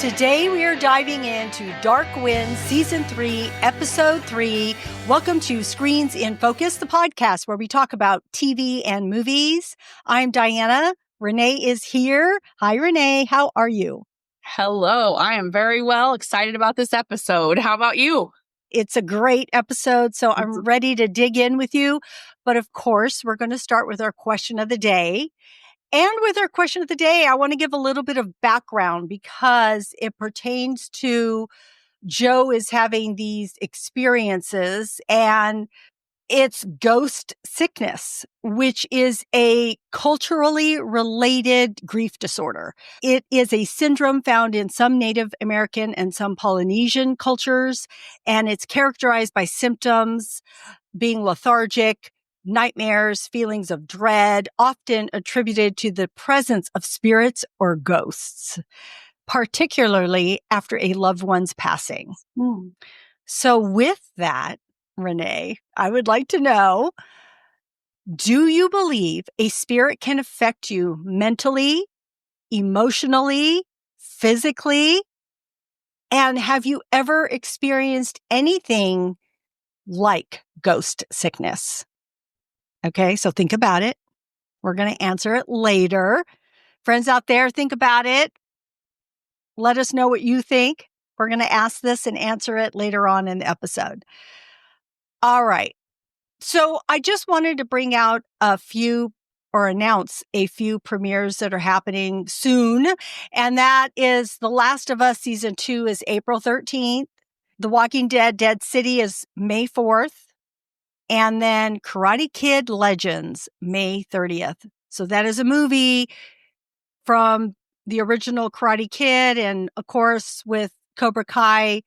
Today we are diving into Dark Winds Season 3, Episode 3. Welcome to Screens in Focus, the podcast where we talk about TV and movies. I'm Diana. Renee is here. Hi, Renee. How are you? Hello. I am very well. Excited about this episode. How about you? It's a great episode, so I'm ready to dig in with you. But of course, we're going to start with our question of the day. And with our question of the day, I want to give a little bit of background because it pertains to Joe is having these experiences and it's ghost sickness, which is a culturally related grief disorder. It is a syndrome found in some Native American and some Polynesian cultures, and it's characterized by symptoms being lethargic, nightmares, feelings of dread, often attributed to the presence of spirits or ghosts, particularly after a loved one's passing. So with that, Renee, I would like to know, do you believe a spirit can affect you mentally, emotionally, physically? And have you ever experienced anything like ghost sickness? Okay, so think about it. We're going to answer it later. Friends out there, think about it. Let us know what you think. We're going to ask this and answer it later on in the episode. All right. So I just wanted to bring out a few or announce a few premieres that are happening soon. And that is The Last of Us Season 2 is April 13th. The Walking Dead Dead City is May 4th. And then Karate Kid Legends, May 30th. So that is a movie from the original Karate Kid. And of course, with Cobra Kai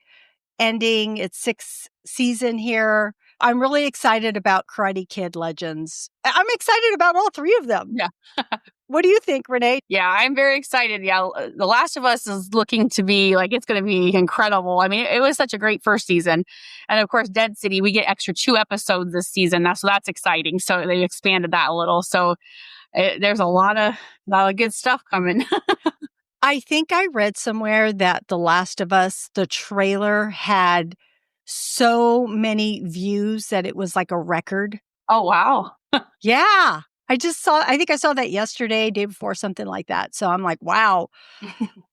ending its 6th season here, I'm really excited about Karate Kid Legends. I'm excited about all three of them. Yeah. What do you think, Renee? Yeah, I'm very excited. Yeah, The Last of Us is looking to be like, it's going to be incredible. I mean, it was such a great first season. And of course, Dead City, we get extra 2 episodes this season. So that's exciting. So they expanded that a little. So there's a lot of good stuff coming. I think I read somewhere that The Last of Us, the trailer had so many views that it was like a record. Oh, wow. Yeah. I think I saw that yesterday, day before, something like that. So I'm like, wow.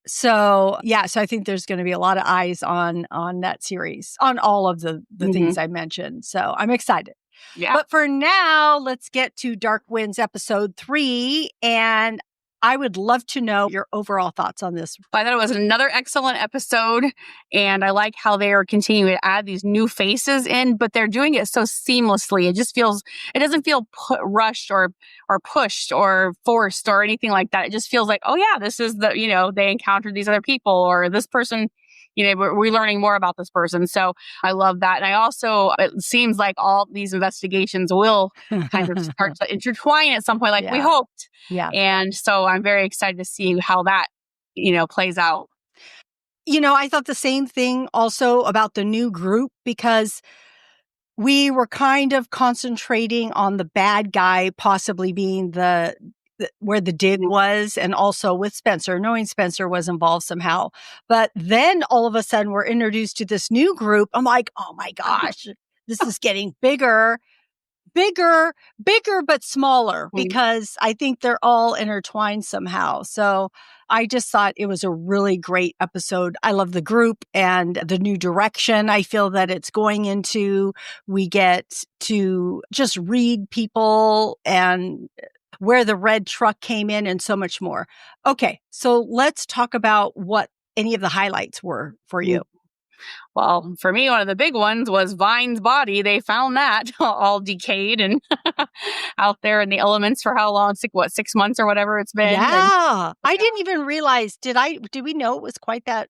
So I think there's going to be a lot of eyes on that series, on all of the things I mentioned. So I'm excited. Yeah. But for now, let's get to Dark Winds Episode 3. And I would love to know your overall thoughts on this. I thought it was another excellent episode, and I like how they are continuing to add these new faces in, but they're doing it so seamlessly. It doesn't feel rushed or pushed or forced or anything like that. It just feels like, oh yeah, this is they encountered these other people, or this person, we're learning more about this person. So I love that. And I also, it seems like all these investigations will kind of start to intertwine at some point, like we hoped. Yeah. And so I'm very excited to see how that, plays out. I thought the same thing also about the new group, because we were kind of concentrating on the bad guy possibly being where the dig was, and also with Spencer, knowing Spencer was involved somehow. But then all of a sudden we're introduced to this new group. I'm like, oh my gosh, this is getting bigger, but smaller, because I think they're all intertwined somehow. So I just thought it was a really great episode. I love the group and the new direction I feel that it's going into. We get to just read people and where the red truck came in and so much more. Okay, so let's talk about what any of the highlights were for you. Well, for me, one of the big ones was Vine's body. They found that all decayed and out there in the elements for how long? 6 months or whatever it's been. Yeah. I didn't even realize, did we know it was quite that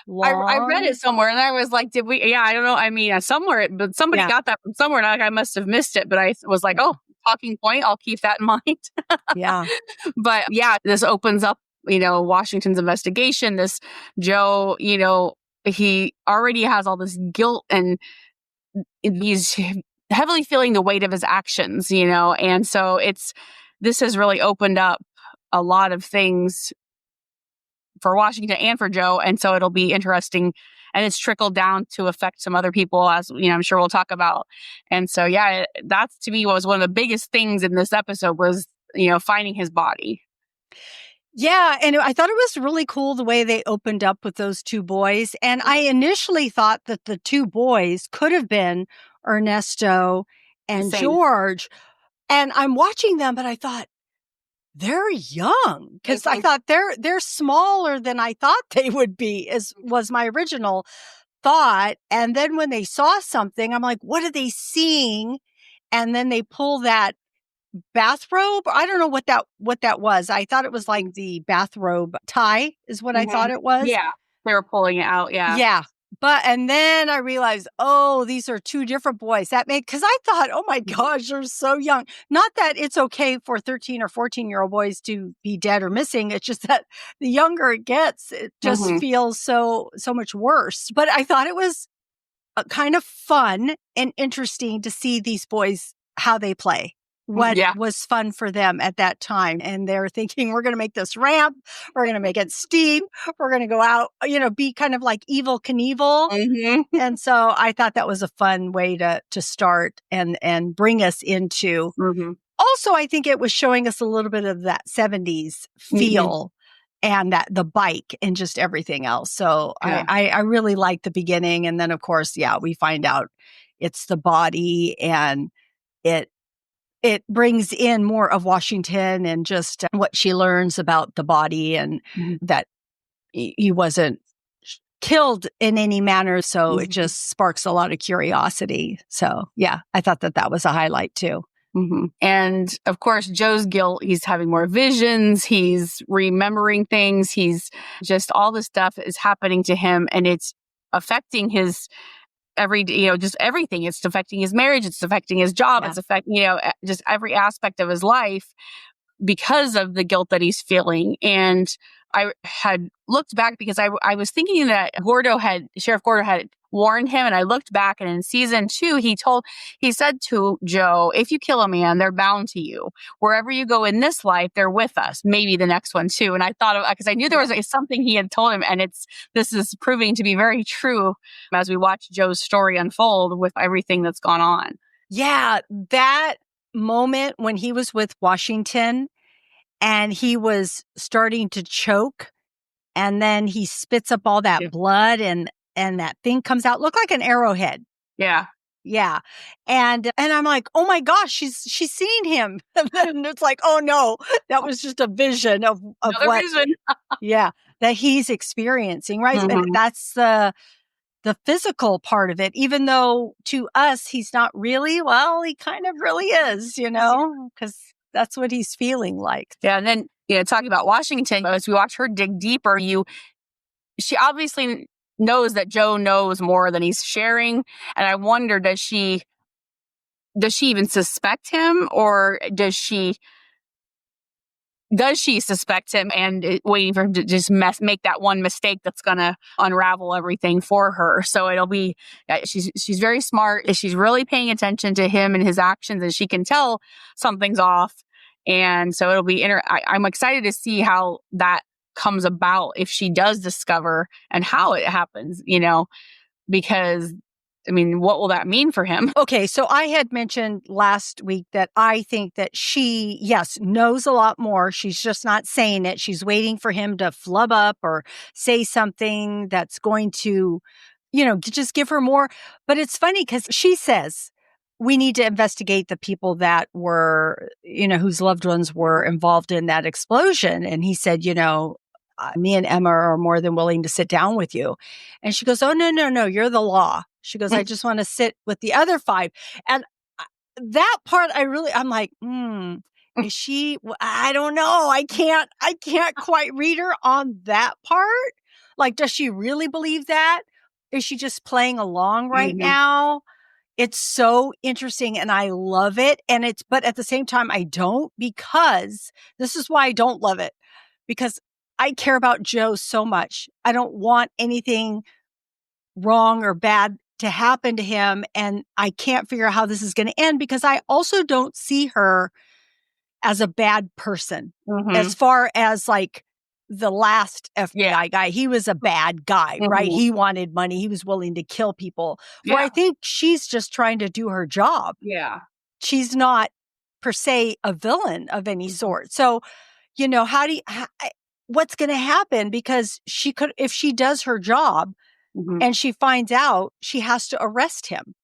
long? I read it somewhere and I was like, did we? Yeah, I don't know. I mean, somewhere, but somebody got that from somewhere and I must have missed it. But I was like, oh, talking point. I'll keep that in mind. Yeah. But yeah, this opens up, Washington's investigation. This Joe, he already has all this guilt and he's heavily feeling the weight of his actions, and so this has really opened up a lot of things for Washington and for Joe. And so it'll be interesting. And it's trickled down to affect some other people, as I'm sure we'll talk about. And so, yeah, that's to me was one of the biggest things in this episode was, finding his body. Yeah, and I thought it was really cool the way they opened up with those two boys. And I initially thought that the two boys could have been Ernesto and Same. George. And I'm watching them, but I thought, they're young, because I thought they're smaller than I thought they would be, was my original thought. And then when they saw something, I'm like, what are they seeing? And then they pull that bathrobe. I don't know what that was. I thought it was like the bathrobe tie is what I thought it was. Yeah. They were pulling it out. Yeah. Yeah. And then I realized, these are two different boys. Because I thought, oh my gosh, they're so young. Not that it's okay for 13 or 14-year-old boys to be dead or missing. It's just that the younger it gets, it just feels so much worse. But I thought it was kind of fun and interesting to see these boys, how they play. What was fun for them at that time. And they're thinking, we're going to make this ramp. We're going to make it steep. We're going to go out, be kind of like Evel Knievel. And so I thought that was a fun way to start and bring us into. Also, I think it was showing us a little bit of that 70s feel and that the bike and just everything else. So I really liked the beginning. And then, of course, we find out it's the body, and it brings in more of Washington and just what she learns about the body, and that he wasn't killed in any manner. So it just sparks a lot of curiosity. So I thought that was a highlight too. And of course, Joe's guilt, he's having more visions. He's remembering things. He's just, all this stuff is happening to him, and it's affecting his just everything. It's affecting his marriage. It's affecting his job. It's affecting, just every aspect of his life because of the guilt that he's feeling. And I had looked back because I was thinking that Sheriff Gordo had warned him. And I looked back, and in season 2, he said to Joe, if you kill a man, they're bound to you. Wherever you go in this life, they're with us. Maybe the next one too. And I thought, because I knew there was something he had told him, and this is proving to be very true as we watch Joe's story unfold with everything that's gone on. Yeah, that moment when he was with Washington and he was starting to choke, and then he spits up all that blood, and that thing comes out, looked like an arrowhead. Yeah. Yeah. And I'm like, oh my gosh, she's seen him. And then it's like, oh no, that was just a vision of what vision. that he's experiencing, right? And that's the physical part of it, even though to us he's not really, he kind of really is, because that's what he's feeling like. Yeah. And then, talking about Washington, as we watch her dig deeper, she obviously knows that Joe knows more than he's sharing. And I wonder, does she even suspect him, or does she suspect him and waiting for him to just make that one mistake that's going to unravel everything for her? So it'll be, she's very smart. She's really paying attention to him and his actions, and she can tell something's off. And so it'll be, I'm excited to see how that comes about, if she does discover, and how it happens, because what will that mean for him? Okay, so I had mentioned last week that I think that she, knows a lot more. She's just not saying it. She's waiting for him to flub up or say something that's going to, just give her more. But it's funny because she says, we need to investigate the people that were, whose loved ones were involved in that explosion. And he said, me and Emma are more than willing to sit down with you. And she goes, oh, no, you're the law. She goes, I just want to sit with the other 5. And that part, I'm like, is she, I don't know. I can't quite read her on that part. Like, does she really believe that? Is she just playing along right now? It's so interesting, and I love it. But at the same time, I don't, because this is why I don't love it, because I care about Joe so much. I don't want anything wrong or bad to happen to him. And I can't figure out how this is going to end, because I also don't see her as a bad person, as far as like the last FBI guy. He was a bad guy, right? He wanted money. He was willing to kill people. Where I think she's just trying to do her job. Yeah. She's not per se a villain of any sort. So, what's going to happen? Because she could, if she does her job and she finds out, she has to arrest him.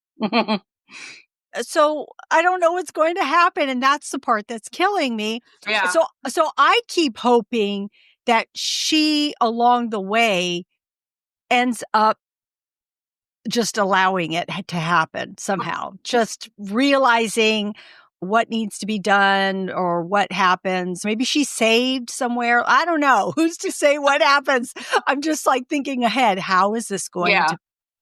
So I don't know what's going to happen. And that's the part that's killing me. Yeah. So I keep hoping that she, along the way, ends up just allowing it to happen somehow, just realizing what needs to be done or what happens. Maybe she's saved somewhere. I don't know. Who's to say what happens? I'm just like thinking ahead. How is this going to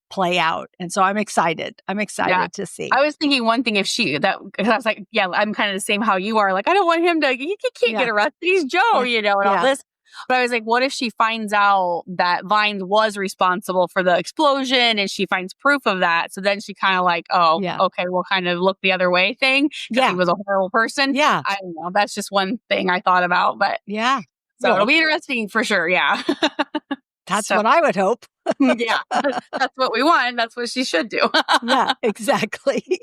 play out? And so I'm excited. I'm excited to see. I was thinking one thing because I was like, I'm kind of the same how you are. Like, I don't want him to, he can't get arrested. He's Joe, and all this. But I was like, what if she finds out that Vines was responsible for the explosion and she finds proof of that? So then she kind of like, okay, we'll kind of look the other way thing. Because he was a horrible person. Yeah. I don't know. That's just one thing I thought about. But so it'll be interesting for sure. Yeah. That's what I would hope. Yeah. That's what we want. That's what she should do. Yeah, exactly.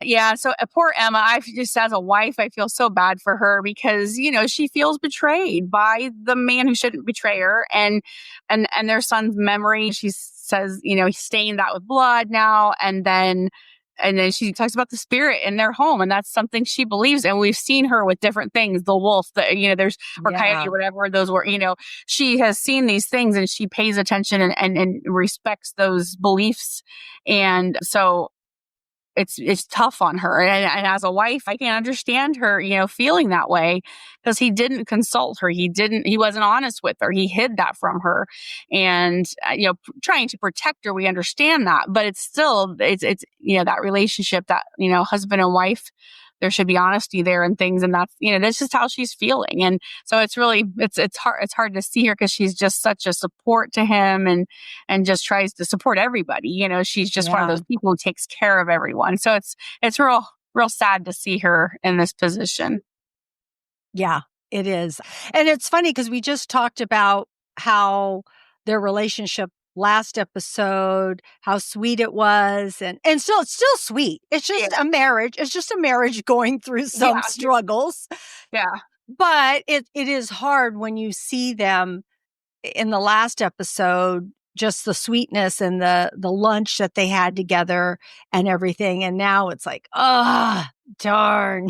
Yeah. So poor Emma, I just, as a wife, I feel so bad for her because, she feels betrayed by the man who shouldn't betray her and their son's memory. She says, he's stained that with blood now. And then she talks about the spirit in their home. And that's something she believes. And we've seen her with different things, the wolf, there's, or coyote, whatever those were, she has seen these things and she pays attention and respects those beliefs. And so it's tough on her. And as a wife, I can understand her, feeling that way because he didn't consult her. He wasn't honest with her. He hid that from her and, trying to protect her. We understand that, but it's still, it's that relationship that, husband and wife, there should be honesty there and things. And that's, that's just how she's feeling. And so it's really, it's hard to see her because she's just such a support to him and just tries to support everybody. She's just one of those people who takes care of everyone. So it's real sad to see her in this position. Yeah, it is. And it's funny because we just talked about how their relationship last episode, how sweet it was. And still, it's still sweet. It's just a marriage. It's just a marriage going through some struggles. Yeah. But it is hard when you see them in the last episode, just the sweetness and the lunch that they had together and everything. And now it's like, darn.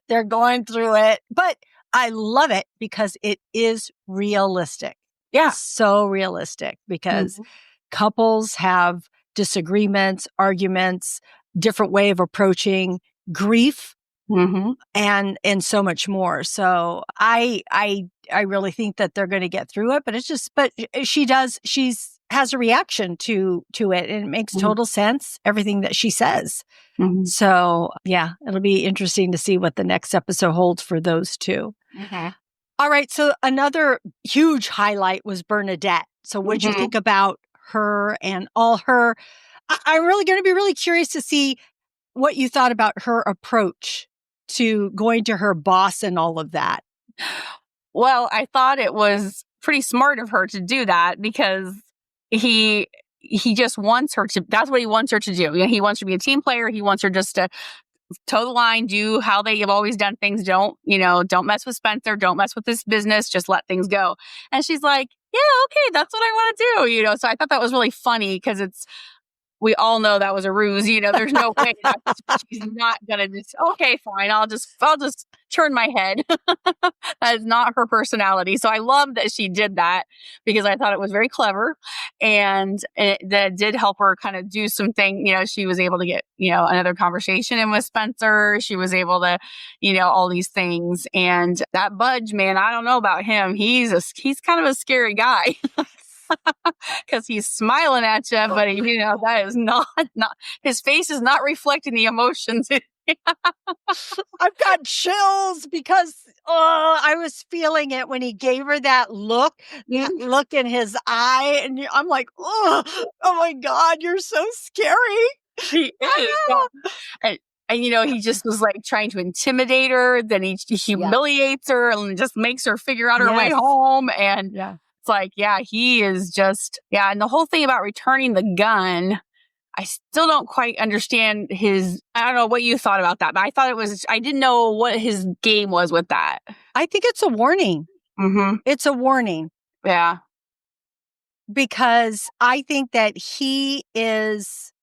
They're going through it. But I love it because it is realistic. Yeah. So realistic because couples have disagreements, arguments, different way of approaching grief and so much more. So I really think that they're going to get through it, but she has a reaction to it and it makes total sense. Everything that she says. So yeah, it'll be interesting to see what the next episode holds for those two. All right. So another huge highlight was Bernadette. So what did you think about her and all her? I'm really going to be really curious to see what you thought about her approach to going to her boss and all of that. Well, I thought it was pretty smart of her to do that because he just wants her to, that's what he wants her to do. He wants her to be a team player. He wants her just to toe the line, do how they have always done things. Don't mess with Spencer. Don't mess with this business. Just let things go. And she's like, yeah, okay, that's what I want to do. So I thought that was really funny because we all know that was a ruse. There's no way that she's not going to just, okay, fine. I'll just turn my head. That is not her personality. So I love that she did that because I thought it was very clever and that did help her kind of do something. She was able to get, another conversation in with Spencer. She was able to, all these things. And that Budge, man, I don't know about him. He's kind of a scary guy. Because he's smiling at you, but that is not his face is not reflecting the emotions. I've got chills because I was feeling it when he gave her that look in his eye, and I'm like, oh my God, you're so scary. He is. And, he just was like trying to intimidate her. Then he humiliates her and just makes her figure out her way home. And it's like, he is just, And the whole thing about returning the gun, I still don't quite understand I don't know what you thought about that, but I didn't know what his game was with that. I think it's a warning. Mm-hmm. It's a warning. Yeah. Because I think that he is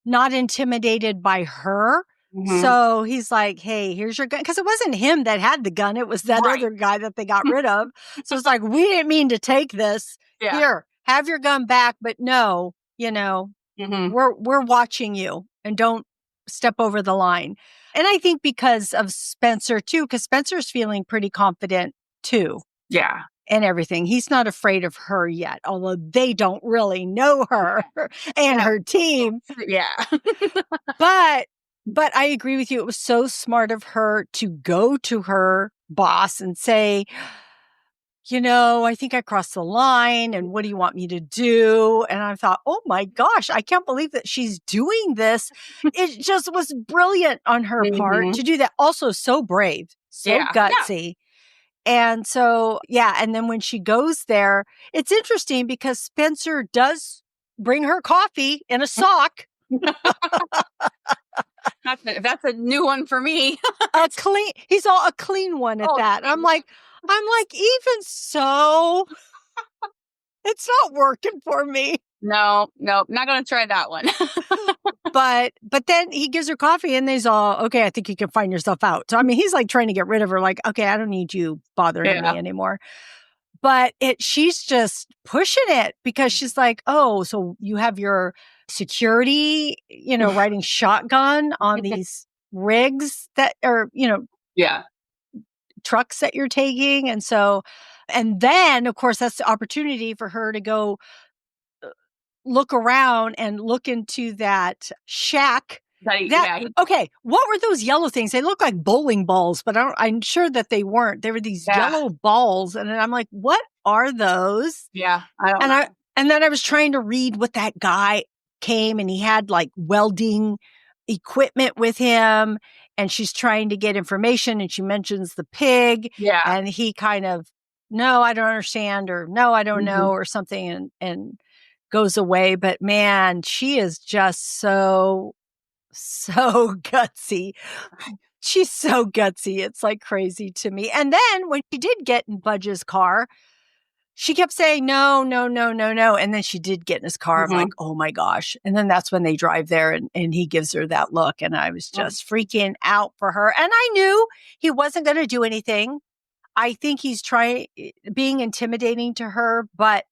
not intimidated by her. Mm-hmm. So he's like, hey, here's your gun. Because it wasn't him that had the gun. It was that other guy that they got rid of. So it's like, we didn't mean to take this. Yeah. Here, have your gun back. But no, mm-hmm. we're watching you and don't step over the line. And I think because of Spencer too, because Spencer's feeling pretty confident too. Yeah. And everything. He's not afraid of her yet, although they don't really know her and her team. Yeah. But I agree with you. It was so smart of her to go to her boss and say, I think I crossed the line, and what do you want me to do? And I thought, oh my gosh, I can't believe that she's doing this. It just was brilliant on her part to do that. Also so brave, so gutsy. Yeah. And so, and then when she goes there, it's interesting because Spencer does bring her coffee in a sock. That's a new one for me. He's all a clean one at that. I'm like, even so, it's not working for me. No, not going to try that one. But then he gives her coffee and he's all, okay, I think you can find yourself out. So, I mean, he's like trying to get rid of her. Like, okay, I don't need you bothering me anymore. But she's just pushing it because she's like, oh, so you have your security, riding shotgun on these rigs that are, trucks that you're taking. And then of course, that's the opportunity for her to go look around and look into that shack. Okay, what were those yellow things? They look like bowling balls, but I'm sure that they weren't. They were these yellow balls, and I'm like, what are those? Yeah, I don't know. And then I was trying to read what that guy came, and he had like welding equipment with him, and she's trying to get information, and she mentions the pig, and he kind of, no, I don't understand, or no, I don't know, or something, and goes away. But man, she is just so gutsy. She's so gutsy. It's like crazy to me. And then when she did get in Budge's car, she kept saying, no, no, no, no, no. And then she did get in his car. I'm like, oh my gosh. And then that's when they drive there and he gives her that look. And I was just freaking out for her. And I knew he wasn't going to do anything. I think he's being intimidating to her, but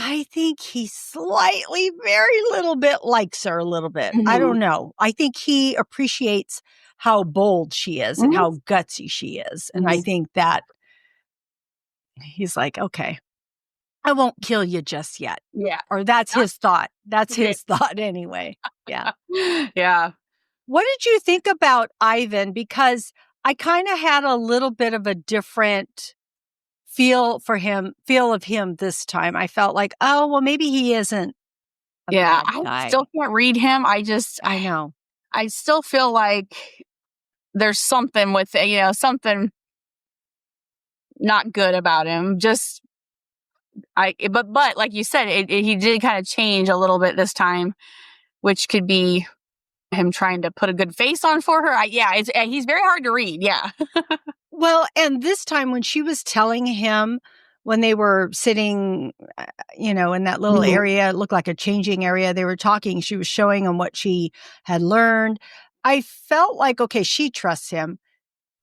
I think he slightly, very little bit likes her a little bit. I don't know. I think he appreciates how bold she is and how gutsy she is. And I think that he's like, okay, I won't kill you just yet. Yeah. Or that's his thought. That's his thought anyway. Yeah. Yeah. What did you think about Ivan? Because I kind of had a little bit of a different feel of him this time. I felt like, oh, well, maybe he isn't a bad guy. I still can't read him. I know. I still feel like there's something with it, something not good about him. But like you said, he did kind of change a little bit this time, which could be him trying to put a good face on for her. He's very hard to read. Yeah. Well, and this time when she was telling him, when they were sitting, in that little area, it looked like a changing area, they were talking, she was showing him what she had learned. I felt like, okay, she trusts him.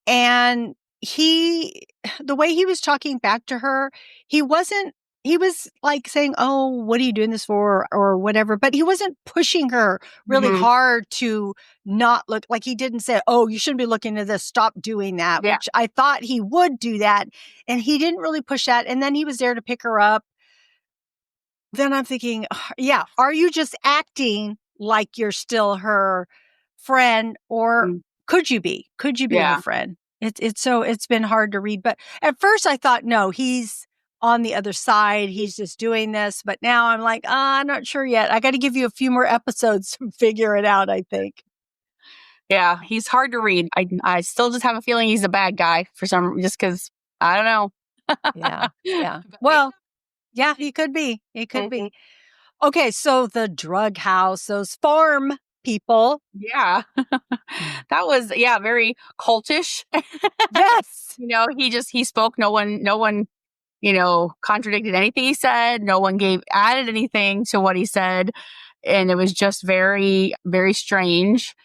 And the way he was talking back to her, he was like saying, oh, what are you doing this for? Or whatever. But he wasn't pushing her really hard to not look. Like he didn't say, oh, you shouldn't be looking at this. Stop doing that. Yeah. Which I thought he would do that. And he didn't really push that. And then he was there to pick her up. Then I'm thinking, are you just acting like you're still her friend? Or could you be? Could you be her friend? It's been hard to read. But at first I thought, no, he's on the other side. He's just doing this. But now I'm like, I'm not sure yet. I got to give you a few more episodes to figure it out, I think. Yeah, he's hard to read. I still just have a feeling he's a bad guy just because I don't know. Yeah. Yeah. But Well, yeah, he could be. He could Mhm. be. Okay, so the drug house, those farm people. Yeah. That was, very cultish. Yes. He spoke. No one, contradicted anything he said. No one added anything to what he said. And it was just very, very strange.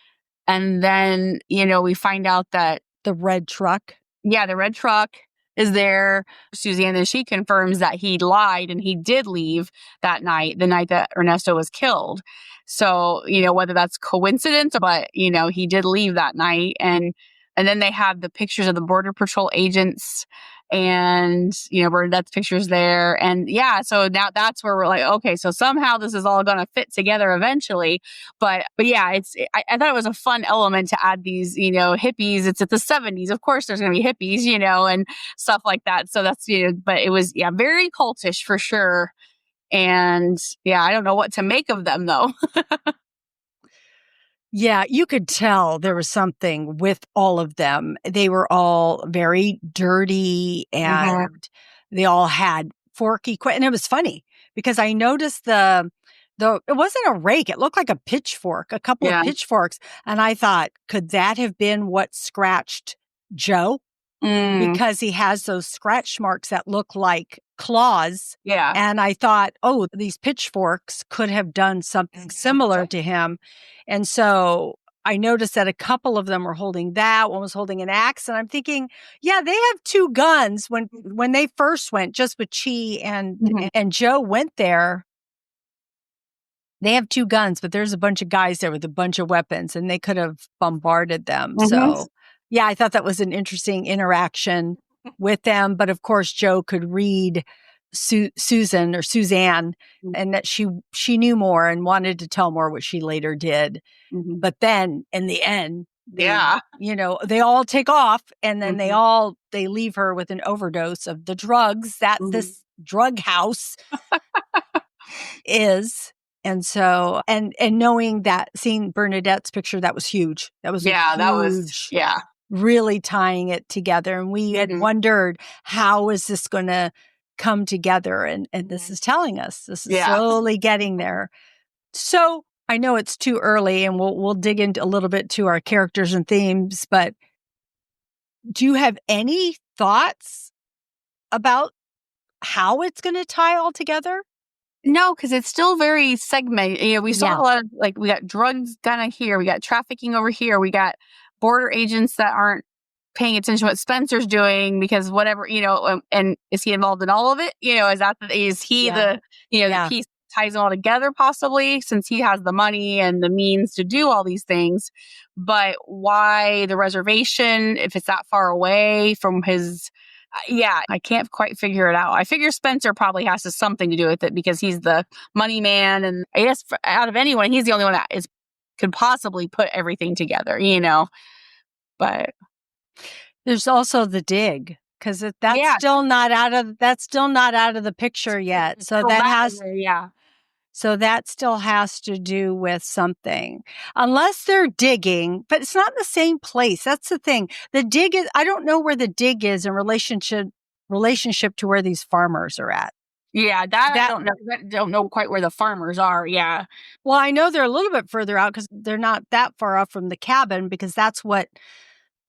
And then, we find out that, The red truck. yeah, the red truck is there. Suzanne, then she confirms that he lied and he did leave that night, the night that Ernesto was killed. So, whether that's coincidence, but, he did leave that night. And then they have the pictures of the Border Patrol agents and, Bernadette's pictures there. And yeah, so now that's where we're like, okay, so somehow this is all going to fit together eventually. But yeah, I thought it was a fun element to add these, hippies. It's at the 70s. Of course, there's going to be hippies, and stuff like that. So that's, but it was, very cultish for sure. And yeah, I don't know what to make of them though. Yeah, you could tell there was something with all of them. They were all very dirty Mhm. and they all had forky and it was funny because I noticed it wasn't a rake, it looked like a pitchfork, a couple of Yeah. pitchforks, and I thought, could that have been what scratched Joe? Mm, Because he has those scratch marks that look like claws. yeah. And I thought, oh, these pitchforks could have done something similar to him. And so I noticed that a couple of them were holding that. One was holding an axe. And I'm thinking, yeah, they have two guns when they first went, just with Chee Mhm. and Joe went there. They have two guns, but there's a bunch of guys there with a bunch of weapons and they could have bombarded them. Mhm. So, yeah, I thought that was an interesting interaction with them. But of course, Joe could read Susan or Suzanne and that she knew more and wanted to tell more, which she later did. Mhm. But then in the end, Yeah. they all take off and then Mhm. they leave her with an overdose of the drugs that Mhm. this drug house is. And so, and knowing that, seeing Bernadette's picture, that was huge. That was a Yeah, that was, huge, yeah. really tying it together. And we had Mhm. wondered, how is this going to come together? And this is telling us, this is Yeah. slowly getting there. So I know it's too early and we'll dig into a little bit to our characters and themes, but do you have any thoughts about how it's going to tie all together? No, because it's still very segmented. We saw Yeah. a lot of, like, we got drugs kind of here, we got trafficking over here, we got border agents that aren't paying attention to what Spencer's doing because whatever, and is he involved in all of it? Is he Yeah. the Yeah. piece that ties them all together possibly since he has the money and the means to do all these things? But why the reservation if it's that far away from his? Yeah, I can't quite figure it out. I figure Spencer probably has something to do with it because he's the money man, and I guess out of anyone, he's the only one that could possibly put everything together. But There's also the dig because yeah, that's still not out of the picture yet. it's still that in there, yeah. So that still has to do with something. Unless they're digging, but it's not in the same place. That's the thing. The dig is I don't know where the dig is in relationship to where these farmers are at. Yeah, that I That don't know. I don't know quite where the farmers are. Yeah. well, I know they're a little bit further out because they're not that far off from the cabin because that's what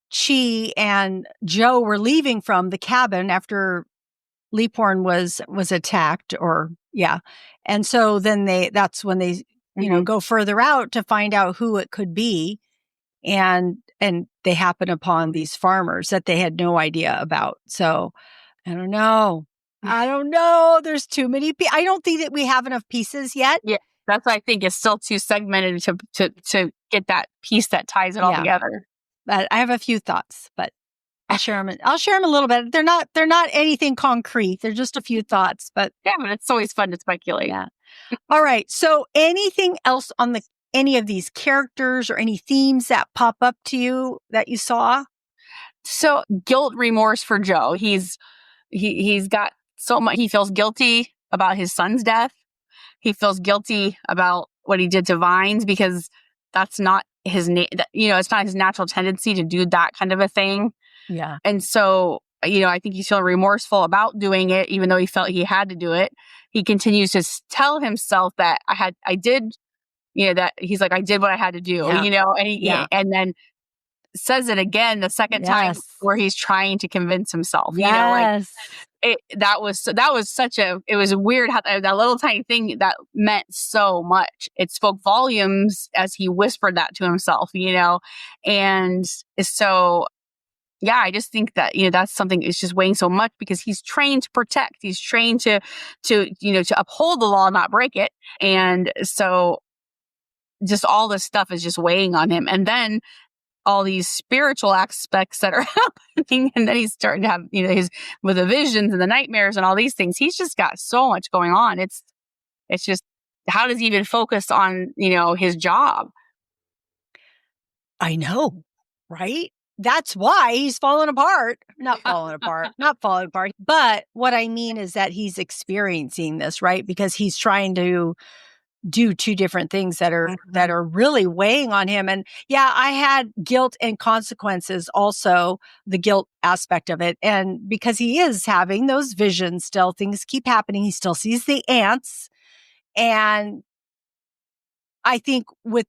Chee and Joe were leaving from the cabin after Leaphorn was attacked and so then that's when they Hmm. go further out to find out who it could be and they happen upon these farmers that they had no idea about. So I don't know, there's too many I don't think that we have enough pieces yet. Yeah, that's what I think. It's still too segmented to get that piece that ties it all Yeah, together. but I have a few thoughts, but I'll share them a little bit. They're not anything concrete. They're just a few thoughts, but Yeah, but it's always fun to speculate. yeah. All right. So anything else on any of these characters or any themes that pop up to you that you saw? So guilt, remorse for Joe. He's got so much. He feels guilty about his son's death. He feels guilty about what he did to Vines because that's not it's not his natural tendency to do that kind of a thing. Yeah. And so, I think he's feeling remorseful about doing it, even though he felt he had to do it. He continues to tell himself that I did, that he's like, I did what I had to do, and then says it again the second time where he's trying to convince himself, that was weird how that little tiny thing that meant so much. It spoke volumes as he whispered that to himself, and so, yeah, I just think that, that's something that's just weighing so much because he's trained to protect, he's trained to uphold the law, not break it. And so just all this stuff is just weighing on him. And then all these spiritual aspects that are happening. And then he's starting to have, with the visions and the nightmares and all these things. He's just got so much going on. It's just, how does he even focus on, his job? I know, right? That's why he's falling apart. Not falling apart. But what I mean is that he's experiencing this, right? Because he's trying to do two different things that are really weighing on him. And yeah, I had guilt and consequences also, the guilt aspect of it. And because he is having those visions still, things keep happening. He still sees the ants. And I think with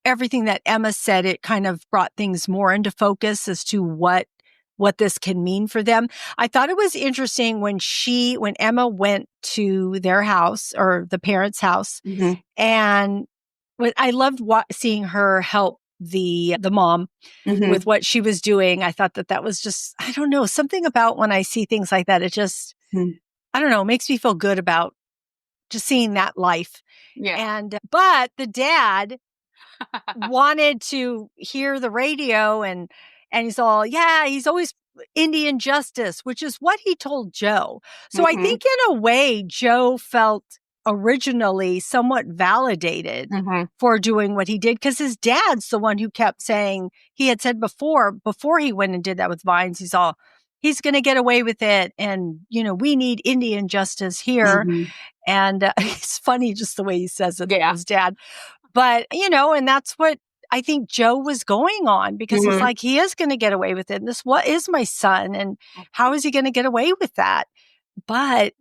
everything that Emma said, it kind of brought things more into focus as to what this can mean for them. I thought it was interesting when Emma went to their house or the parents' house, and I loved seeing her help the mom with what she was doing. I thought that was just, I don't know, something about when I see things like that, it just, I don't know, makes me feel good about just seeing that life. Yeah. But the dad wanted to hear the radio and he's all, he's always Indian justice, which is what he told Joe. So I think in a way, Joe felt originally somewhat validated for doing what he did because his dad's the one who kept saying, he had said before he went and did that with Vines, he's going to get away with it. And, we need Indian justice here. And it's funny just the way he says it, his dad. But, and that's what I think Joe was going on because it's like, he is going to get away with it. And what is my son? And how is he going to get away with that? But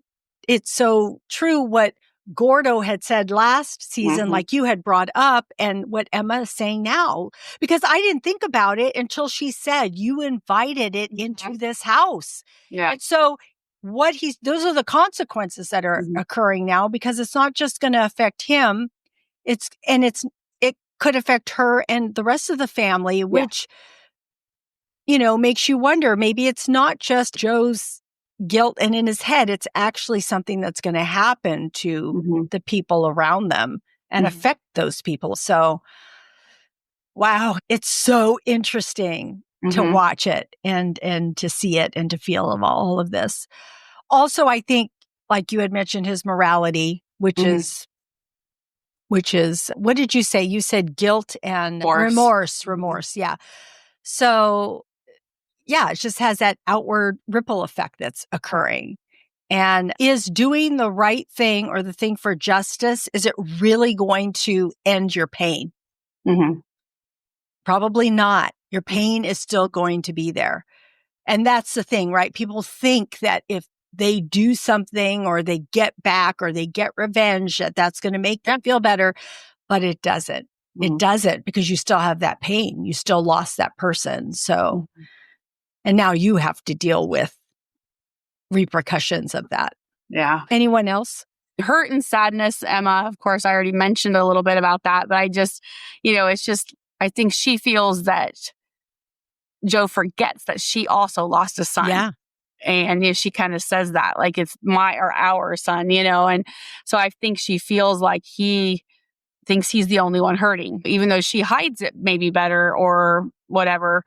it's so true what Gordo had said last season, like you had brought up, and what Emma is saying now, because I didn't think about it until she said, you invited it into this house. Yeah. And so those are the consequences that are occurring now, because it's not just going to affect him. It could affect her and the rest of the family, which, makes you wonder, maybe it's not just Joe's guilt and in his head, it's actually something that's going to happen to the people around them and affect those people. So, wow, it's so interesting to watch it and to see it and to feel all of this. Also, I think, like you had mentioned, his morality, which is, what did you say? You said guilt and remorse. Yeah. So, it just has that outward ripple effect that's occurring. And is doing the right thing or the thing for justice, is it really going to end your pain? Probably not. Your pain is still going to be there. And that's the thing, right? People think that if they do something or they get back or they get revenge, that's going to make them feel better. But it doesn't. It doesn't, because you still have that pain. You still lost that person. So, and now you have to deal with repercussions of that. Yeah. Anyone else? Hurt and sadness, Emma, of course, I already mentioned a little bit about that, but I just, it's just, I think she feels that Joe forgets that she also lost a son. Yeah. And she kind of says that, like, it's my or our son, and so I think she feels like he thinks he's the only one hurting, even though she hides it maybe better or whatever.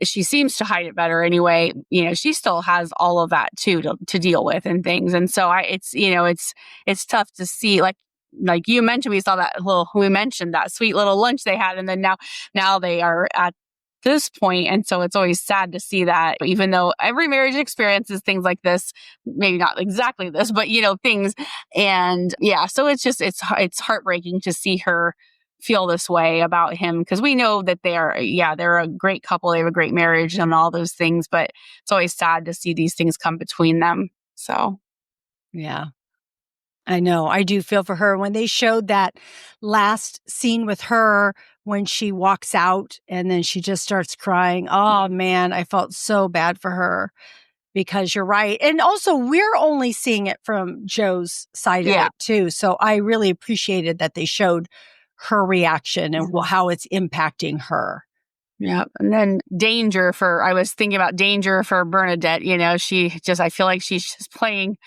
She seems to hide it better anyway. She still has all of that too to deal with and things. And so it's tough to see, like you mentioned, we mentioned that sweet little lunch they had. And then now they are at this point. And so it's always sad to see that, even though every marriage experiences things like this, maybe not exactly this, but things. And so it's heartbreaking to see her feel this way about him, because we know that they're a great couple. They have a great marriage and all those things, but it's always sad to see these things come between them. So, yeah. I know. I do feel for her when they showed that last scene with her when she walks out and then she just starts crying. Oh man, I felt so bad for her because you're right. And also we're only seeing it from Joe's side of yeah. it too. So I really appreciated that they showed her reaction and how it's impacting her. Yeah. And then I was thinking about danger for Bernadette. I feel like she's just playing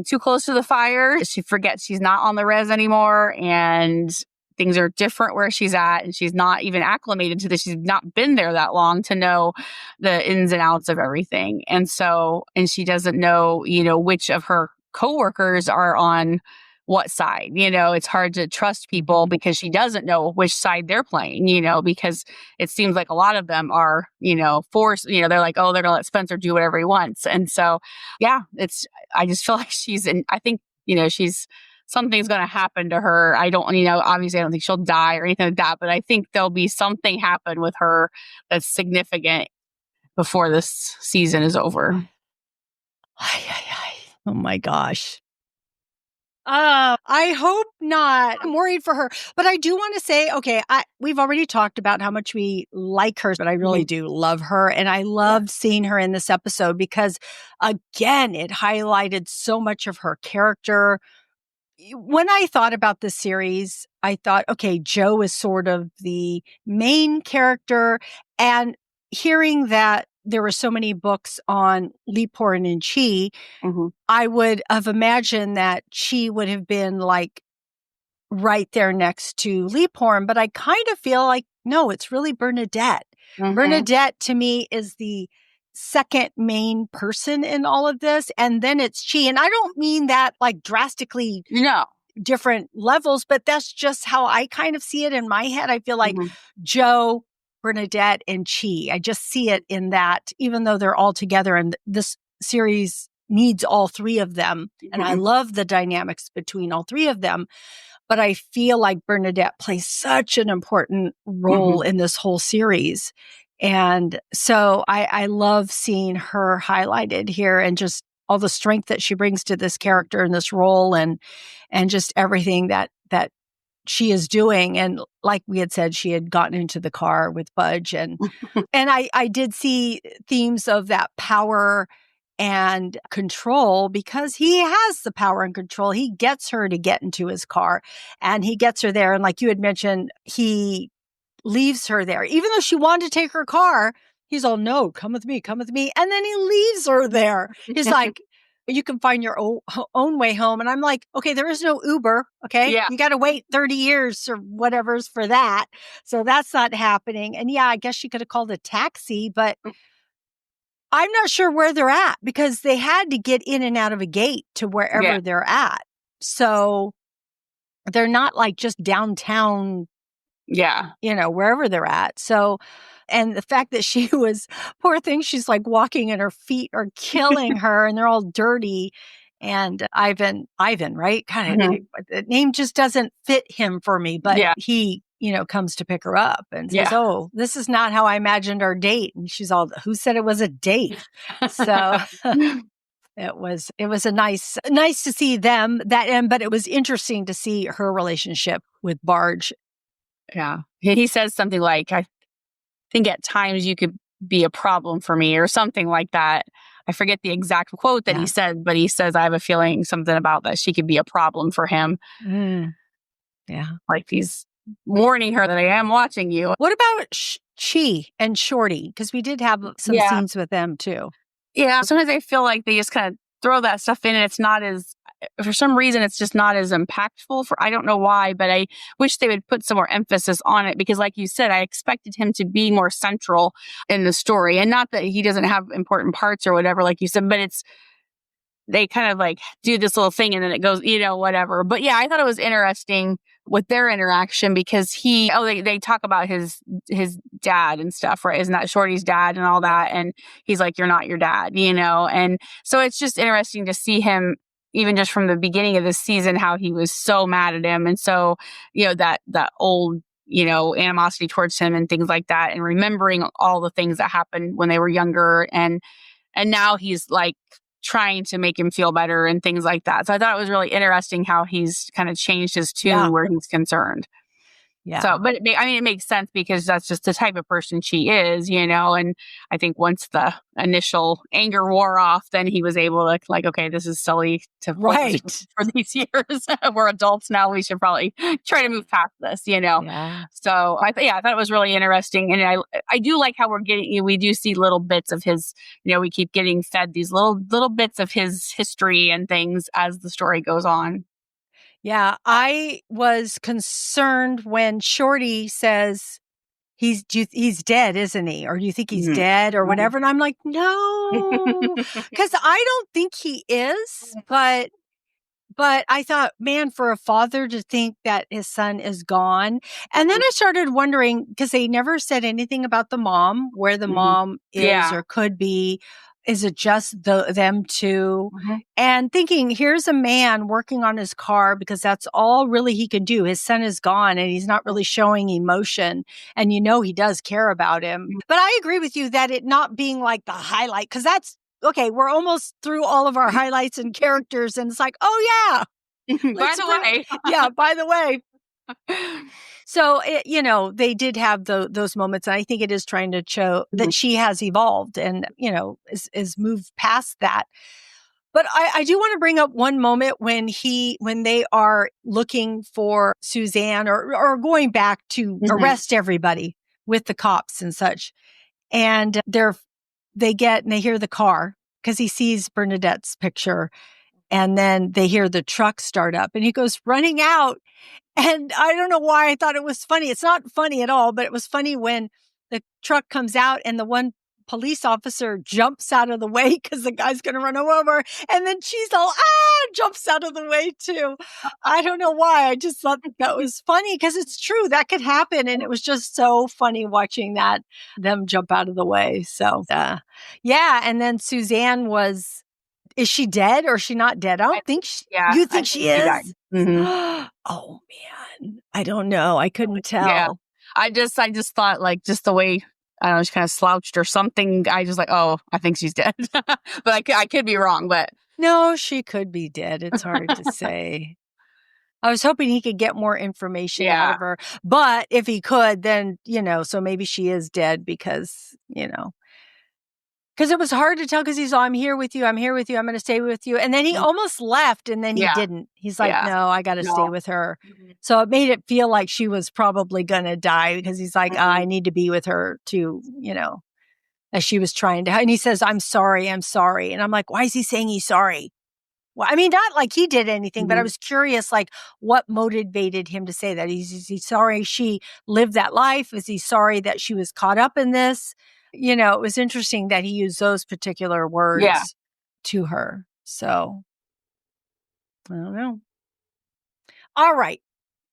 too close to the fire. She forgets she's not on the res anymore and things are different where she's at. And she's not even acclimated to this. She's not been there that long to know the ins and outs of everything. And she doesn't know, which of her coworkers are on what side. It's hard to trust people because she doesn't know which side they're playing, because it seems like a lot of them are, forced, they're like, oh, they're going to let Spencer do whatever he wants. And so, yeah, I just feel like I think, something's going to happen to her. I don't, obviously I don't think she'll die or anything like that, but I think there'll be something happen with her that's significant before this season is over. Oh my gosh. I hope not. I'm worried for her. But I do want to say, okay, we've already talked about how much we like her, but I really do love her. And I loved seeing her in this episode because, again, it highlighted so much of her character. When I thought about this series, I thought, okay, Joe is sort of the main character. And hearing that there were so many books on Leaphorn and Chee, I would have imagined that Chee would have been like right there next to Leaphorn, but I kind of feel like, no, it's really Bernadette. Bernadette to me is the second main person in all of this. And then it's Chee. And I don't mean that like drastically different levels, but that's just how I kind of see it in my head. I feel like Joe, Bernadette, and Chee. I just see it in that, even though they're all together and this series needs all three of them. And I love the dynamics between all three of them. But I feel like Bernadette plays such an important role in this whole series. And so I love seeing her highlighted here and just all the strength that she brings to this character and this role and just everything that she is doing. And like we had said, she had gotten into the car with Budge and I did see themes of that power and control because he has the power and control. He gets her to get into his car and he gets her there. And like you had mentioned, he leaves her there. Even though she wanted to take her car, he's all, no, come with me, come with me. And then he leaves her there. He's like, you can find your own way home. And I'm like, okay, there is no Uber. Okay. Yeah. You got to wait 30 years or whatever's for that. So that's not happening. And yeah, I guess she could have called a taxi, but I'm not sure where they're at because they had to get in and out of a gate to wherever they're at. So they're not like just downtown, wherever they're at. So, and the fact that she was, poor thing, she's like walking and her feet are killing her and they're all dirty. And Ivan, right? Kind of, the name just doesn't fit him for me, but he, comes to pick her up and says, oh, this is not how I imagined our date. And she's all, who said it was a date? So it was a nice to see them that end, but it was interesting to see her relationship with Barge. Yeah. He says something like, I think at times you could be a problem for me or something like that. I forget the exact quote that he said, but he says, I have a feeling something about that she could be a problem for him. Yeah. Like he's warning her that I am watching you. What about Chee and Shorty? Because we did have some scenes with them too. Yeah. Sometimes I feel like they just kind of throw that stuff in and it's not as, for some reason, it's just not as impactful I don't know why, but I wish they would put some more emphasis on it because like you said, I expected him to be more central in the story and not that he doesn't have important parts or whatever, like you said, but they kind of like do this little thing and then it goes, whatever. But yeah, I thought it was interesting with their interaction because they talk about his dad and stuff, right? Isn't that Shorty's dad and all that? And he's like, you're not your dad, and so it's just interesting to see him, even just from the beginning of the season, how he was so mad at him. And so, that old, animosity towards him and things like that, and remembering all the things that happened when they were younger. And now he's like trying to make him feel better and things like that. So I thought it was really interesting how he's kind of changed his tune where he's concerned. Yeah. So, but it makes sense because that's just the type of person she is, and I think once the initial anger wore off, then he was able to okay, this is silly to for these years. We're adults now. We should probably try to move past this, Yeah. So I thought it was really interesting. And I do like how we do see little bits of his, we keep getting fed these little bits of his history and things as the story goes on. Yeah, I was concerned when Shorty says he's dead, isn't he? Or do you think he's dead or whatever? And I'm like, no, because I don't think he is, but I thought, man, for a father to think that his son is gone. And then I started wondering, because they never said anything about the mom, where the mom is or could be. Is it just them two? And thinking, here's a man working on his car because that's all really he can do. His son is gone and he's not really showing emotion. And he does care about him. But I agree with you that it not being like the highlight, because that's, okay, we're almost through all of our highlights and characters. And it's like, oh yeah. By the way. Yeah, by the way. So, they did have those moments. And I think it is trying to show that she has evolved and, is moved past that. But I do want to bring up one moment when they are looking for Suzanne or going back to arrest everybody with the cops and such. And they hear the car because he sees Bernadette's picture. And then they hear the truck start up and he goes running out. And I don't know why I thought it was funny. It's not funny at all, but it was funny when the truck comes out and the one police officer jumps out of the way because the guy's going to run him over. And then she's all, jumps out of the way too. I don't know why. I just thought that was funny because it's true. That could happen. And it was just so funny watching them jump out of the way. So, yeah. And then Suzanne is she dead or is she not dead? I don't think you think she is? Oh man. I don't know. I couldn't tell. Yeah. I just thought just the way, I don't know, she kind of slouched or something. I just oh, I think she's dead. But I could be wrong, but. No, she could be dead. It's hard to say. I was hoping he could get more information out of her. But if he could, then, so maybe she is dead because, because it was hard to tell because he's all, I'm here with you. I'm here with you. I'm going to stay with you. And then he almost left and then he didn't. He's like, no, I got to stay with her. So it made it feel like she was probably going to die because he's like, I need to be with her too, as she was trying to. And he says, I'm sorry. I'm sorry. And I'm like, why is he saying he's sorry? Well, I mean, not like he did anything, but I was curious, what motivated him to say that? Is he sorry she lived that life? Is he sorry that she was caught up in this? It was interesting that he used those particular words to her. So, I don't know. All right.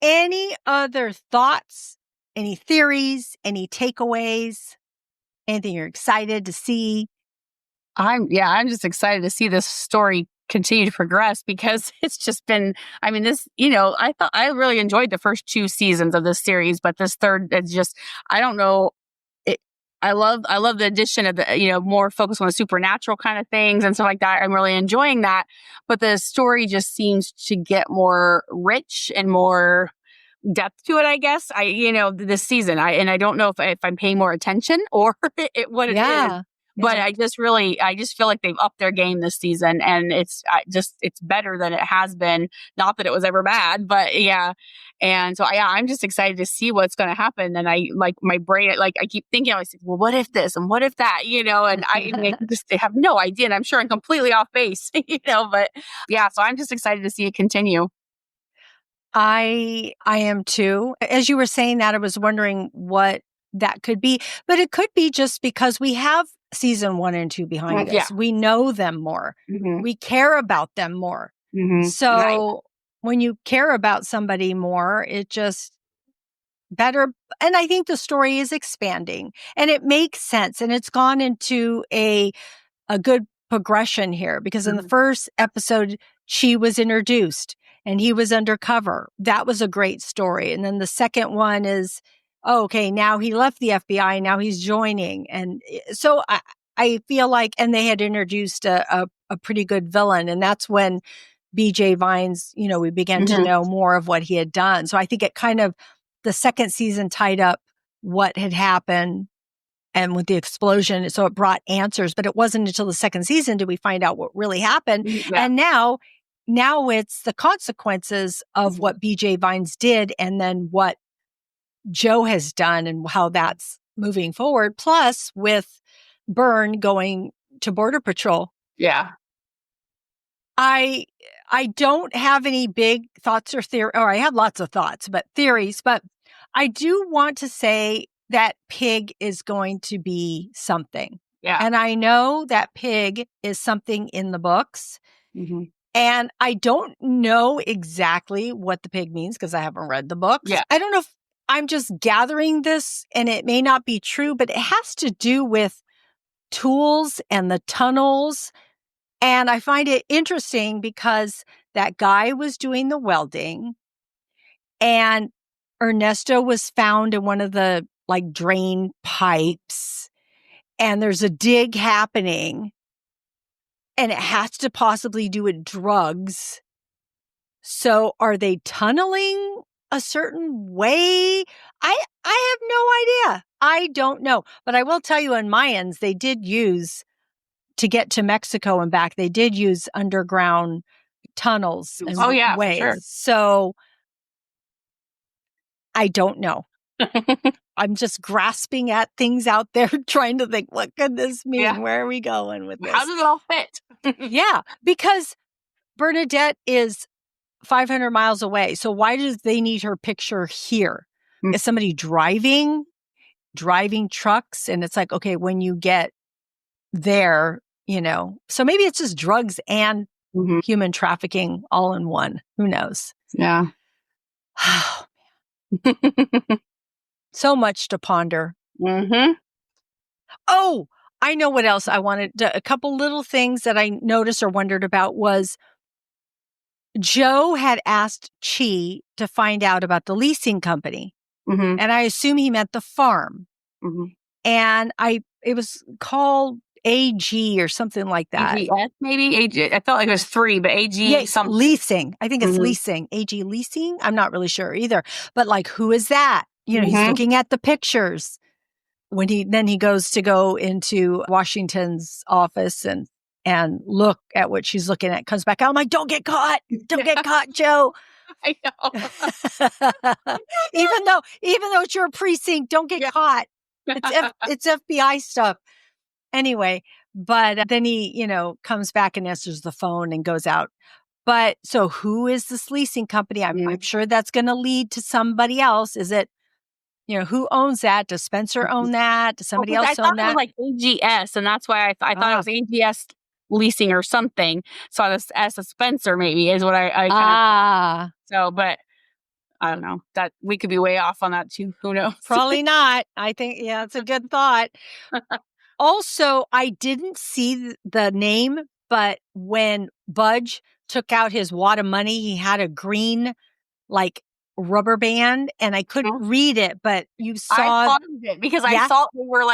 Any other thoughts? Any theories? Any takeaways? Anything you're excited to see? I'm just excited to see this story continue to progress because it's just been, I really enjoyed the first 2 seasons of this series, but this third is just, I don't know. I love the addition of the, more focus on the supernatural kind of things and stuff like that. I'm really enjoying that. But the story just seems to get more rich and more depth to it, I guess. This season, I don't know if I'm paying more attention or what it is. But I just feel like they've upped their game this season, and it's better than it has been. Not that it was ever bad, but yeah. And so I'm just excited to see what's going to happen. And I my brain, I keep thinking, I was like, well, what if this and what if that, and I just have no idea. And I'm sure I'm completely off base, but yeah. So I'm just excited to see it continue. I am too. As you were saying that, I was wondering what that could be, but it could be just because we have season 1 and 2 behind us. We know them more. We care about them more. So when you care about somebody more, it just better. And I think the story is expanding and it makes sense. And it's gone into a good progression here because in the first episode, Chee was introduced and he was undercover. That was a great story. And then the second one is, oh, okay, now he left the FBI, now he's joining. And so I feel like, and they had introduced a pretty good villain. And that's when BJ Vines, we began to know more of what he had done. So I think it kind of, the second season tied up what had happened and with the explosion. So it brought answers, but it wasn't until the second season did we find out what really happened. Yeah. And now it's the consequences of what BJ Vines did and then what Joe has done and how that's moving forward. Plus with Byrne going to Border Patrol. Yeah. I don't have any big thoughts or theory, or I have lots of thoughts, but theories, but I do want to say that Pig is going to be something. Yeah. And I know that Pig is something in the books. Mm-hmm. And I don't know exactly what the pig means because I haven't read the books. Yeah. I don't know if I'm just gathering this and it may not be true, but it has to do with tools and the tunnels. And I find it interesting because that guy was doing the welding and Ernesto was found in one of the drain pipes and there's a dig happening and it has to possibly do with drugs. So are they tunneling a certain way? I have no idea. I don't know. But I will tell you in Mayans, they did use to get to Mexico and back, they did use underground tunnels and ways. Sure. So I don't know. I'm just grasping at things out there, trying to think, what could this mean? Yeah. Where are we going with this? How does it all fit? Yeah, because Bernadette is 500 miles away. So why do they need her picture here? Mm-hmm. Is somebody driving trucks? And it's like, okay, when you get there, so maybe it's just drugs and human trafficking all in one. Who knows? Yeah. So much to ponder. Mm-hmm. Oh, I know what else I wanted. A couple little things that I noticed or wondered about was Joe had asked Chee to find out about the leasing company. Mm-hmm. And I assume he meant the farm. Mm-hmm. And it was called AG or something like that. AGS, maybe? AG. I felt like it was 3, but AG something. Leasing. I think it's leasing. AG leasing? I'm not really sure either. But who is that? He's looking at the pictures. When he goes to go into Washington's office and look at what she's looking at, comes back out. I'm like, don't get caught. Don't get caught, Joe. I know. even though it's your precinct, don't get caught. It's FBI stuff. Anyway, but then he, comes back and answers the phone and goes out. But so who is this leasing company? I'm sure that's going to lead to somebody else. Is it, who owns that? Does Spencer own that? Does somebody else own that? It was like AGS, and that's why I thought it was AGS leasing or something. So this S of Spencer maybe is what I kind of. So, but I don't know, that we could be way off on that too. Who knows? Probably not. I think, it's a good thought. Also, I didn't see the name, but when Budge took out his wad of money, he had a green, rubber band, and I couldn't read it, but you saw. I thought of it because I saw they were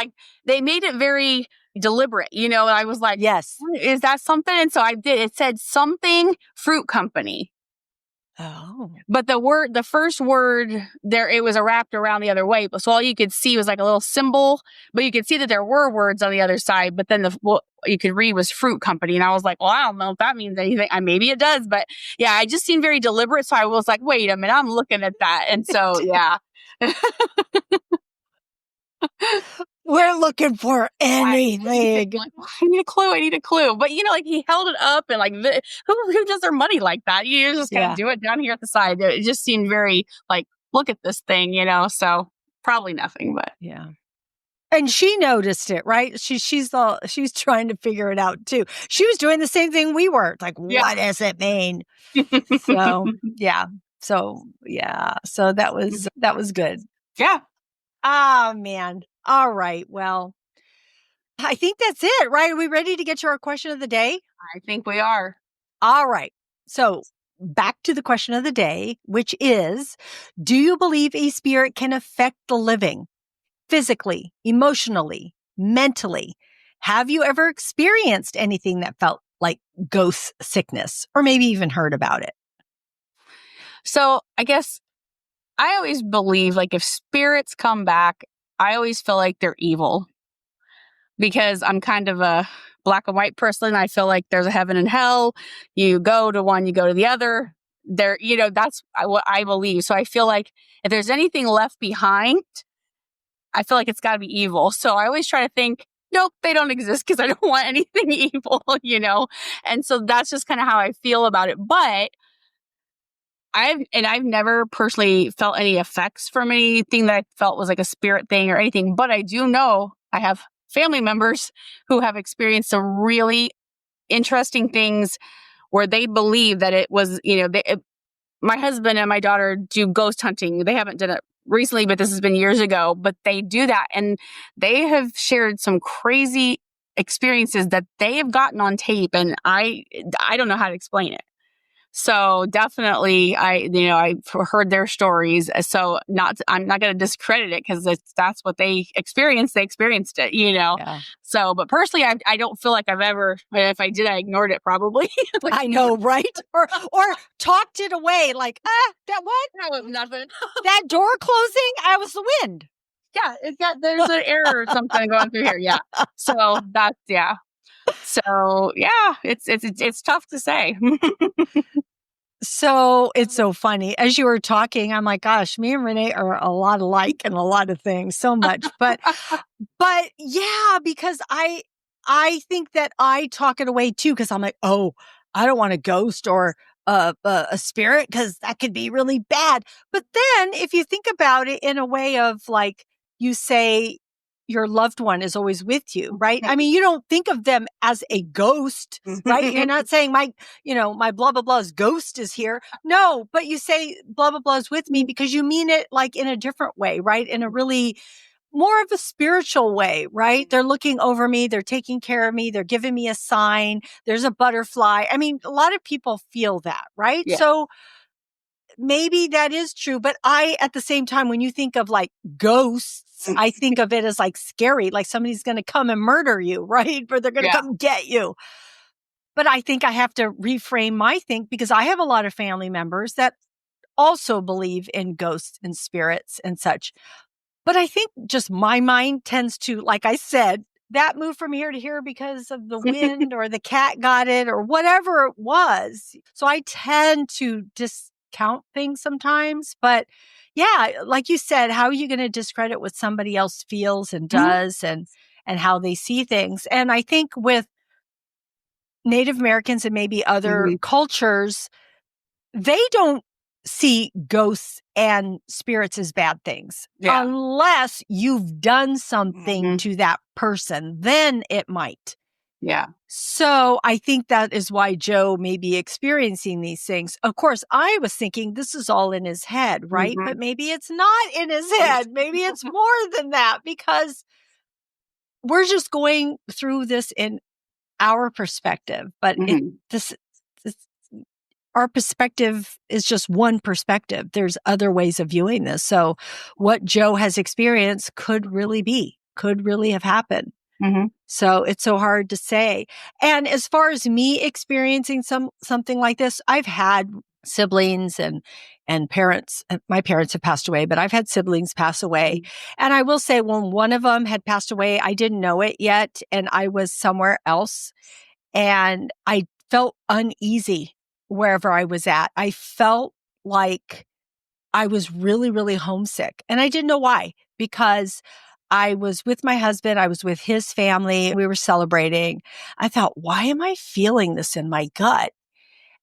they made it very deliberate, and I was like, yes, is that something? And so I did. It said something fruit company. Oh. But the first word there, it was wrapped around the other way. But so all you could see was a little symbol, but you could see that there were words on the other side. But then what you could read was fruit company. And I was like, well, I don't know if that means anything. Maybe it does. But yeah, I just seemed very deliberate. So I was like, wait a minute, I'm looking at that. And so, yeah. We're looking for anything. I need a clue. But, he held it up and who does their money like that? You just kind of do it down here at the side. It just seemed very look at this thing, so probably nothing, but. Yeah. And she noticed it, right? She's trying to figure it out too. She was doing the same thing we were. What does it mean? So, yeah. So that was good. Yeah. Oh, man. All right. Well, I think that's it, right? Are we ready to get to our question of the day? I think we are. All right. So back to the question of the day, which is, do you believe a spirit can affect the living physically, emotionally, mentally? Have you ever experienced anything that felt like ghost sickness, or maybe even heard about it? So I guess I always believe like if spirits come back, I always feel like they're evil because I'm kind of a black and white person. I feel like there's a heaven and hell. You go to one, you go to the other. There, that's what I believe. So I feel like if there's anything left behind, I feel like it's got to be evil. So I always try to think, nope, they don't exist because I don't want anything evil. And so that's just kind of how I feel about it. But I've never personally felt any effects from anything that I felt was like a spirit thing or anything. But I do know I have family members who have experienced some really interesting things where they believe that it was, my husband and my daughter do ghost hunting. They haven't done it recently, but this has been years ago, but they do that. And they have shared some crazy experiences that they have gotten on tape. And I don't know how to explain it. So definitely I've heard their stories. So I'm not going to discredit it because that's what they experienced. They experienced it, Yeah. So, but personally, I don't feel like I've ever, if I did, I ignored it probably. Like, I know, right? Or talked it away like, that what? that was nothing. That door closing? I was the wind. Yeah, there's an error or something going through here. Yeah. So that's, yeah. So yeah, it's tough to say. So it's so funny. As you were talking, I'm like, gosh, me and Renee are a lot alike in a lot of things, so much. But yeah, because I think that I talk it away too, because I'm like, oh, I don't want a ghost or a spirit because that could be really bad. But then if you think about it in a way of like, you say your loved one is always with you, right? I mean, you don't think of them as a ghost, right? You're not saying my blah, blah, blah's ghost is here. No, but you say blah, blah, blah is with me because you mean it like in a different way, right? In a really more of a spiritual way, right? They're looking over me. They're taking care of me. They're giving me a sign. There's a butterfly. I mean, a lot of people feel that, right? Yeah. So maybe that is true. But at the same time, when you think of like ghosts, I think of it as like scary, like somebody's going to come and murder you, right? Or they're going to come get you. But I think I have to reframe my think because I have a lot of family members that also believe in ghosts and spirits and such. But I think just my mind tends to, like I said, that moved from here to here because of the wind or the cat got it or whatever it was. So I tend to discount things sometimes. But yeah, like you said, how are you going to discredit what somebody else feels and does and how they see things? And I think with Native Americans and maybe other cultures, they don't see ghosts and spirits as bad things unless you've done something to that person, then it might. Yeah. So I think that is why Joe may be experiencing these things. Of course, I was thinking this is all in his head, right? But maybe it's not in his head. Maybe it's more than that because we're just going through this in our perspective. But this our perspective is just one perspective. There's other ways of viewing this. So what Joe has experienced could really have happened. So it's so hard to say. And as far as me experiencing something like this, I've had siblings and parents. My parents have passed away, but I've had siblings pass away. And I will say when one of them had passed away, I didn't know it yet. And I was somewhere else and I felt uneasy wherever I was at. I felt like I was really, really homesick. And I didn't know why, because I was with my husband. I was with his family. We were celebrating. I thought, why am I feeling this in my gut?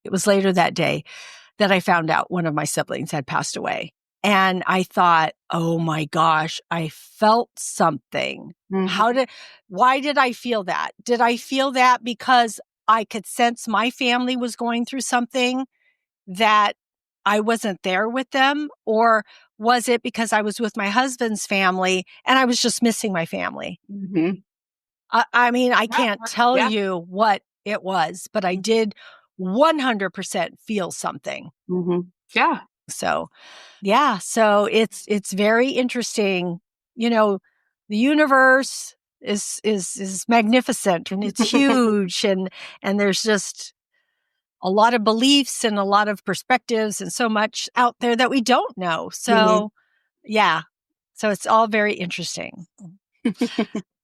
It was later that day that I found out one of my siblings had passed away. And I thought, oh my gosh, I felt something. Why did I feel that? Did I feel that because I could sense my family was going through something that I wasn't there with them? Or was it because I was with my husband's family and I was just missing my family? I mean, I can't tell you what it was, but I did 100% feel something. Yeah. So, yeah, so it's very interesting. You know, the universe is magnificent and it's huge and there's just a lot of beliefs and a lot of perspectives and so much out there that we don't know. So, yeah. So it's all very interesting.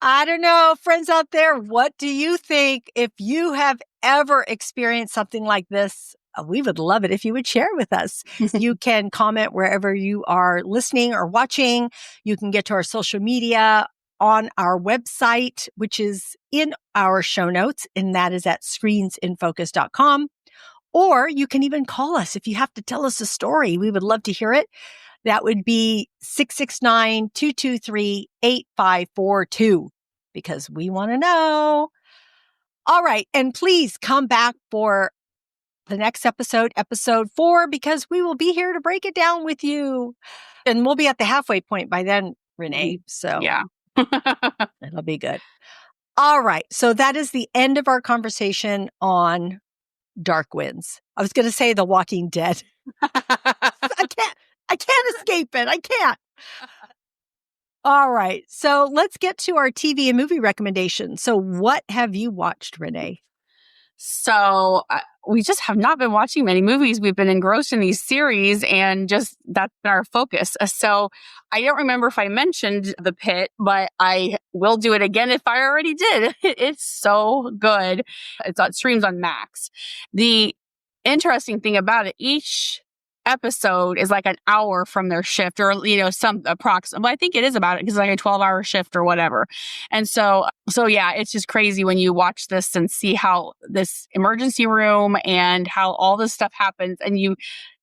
I don't know, friends out there, what do you think? If you have ever experienced something like this, we would love it if you would share with us. You can comment wherever you are listening or watching. You can get to our social media on our website, which is in our show notes, and that is at screensinfocus.com. Or you can even call us if you have to tell us a story. We would love to hear it. That would be 669-223-8542 because we want to know. All right. And please come back for the next episode, episode 4, because we will be here to break it down with you. And we'll be at the halfway point by then, Renee. So yeah, it'll be good. All right. So that is the end of our conversation on Dark Winds. I was going to say The Walking Dead. I can't escape it. I can't. All right. So let's get to our TV and movie recommendations. So what have you watched, Renee? So we just have not been watching many movies. We've been engrossed in these series and just that's been our focus. So I don't remember if I mentioned The Pit, but I will do it again if I already did. It's so good. It streams on Max. The interesting thing about it, each episode is like an hour from their shift or, some approximate. I think it is about it because it's like a 12-hour shift or whatever. And so yeah, it's just crazy when you watch this and see how this emergency room and how all this stuff happens. And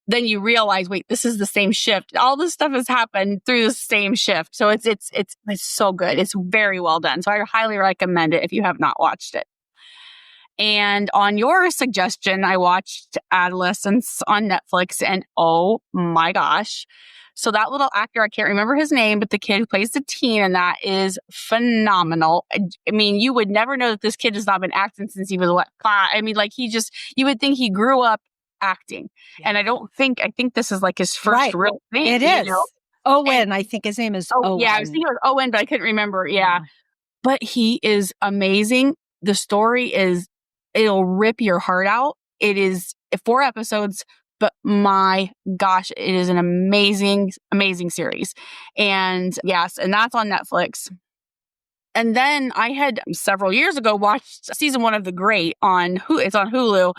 then you realize, wait, this is the same shift. All this stuff has happened through the same shift. So it's so good. It's very well done. So I highly recommend it if you have not watched it. And on your suggestion, I watched Adolescence on Netflix and oh my gosh. So that little actor, I can't remember his name, but the kid who plays the teen and that is phenomenal. I mean, you would never know that this kid has not been acting since he was 5. I mean, like you would think he grew up acting. Yeah. And I think this is like his first real thing. It is. Owen, I think his name is Owen. Yeah, I was thinking it was Owen, but I couldn't remember. Yeah. But he is amazing. The story it'll rip your heart out. It is 4 episodes, but my gosh, it is an amazing, amazing series. And yes, and that's on Netflix. And then I had several years ago watched season 1 of The Great it's on Hulu.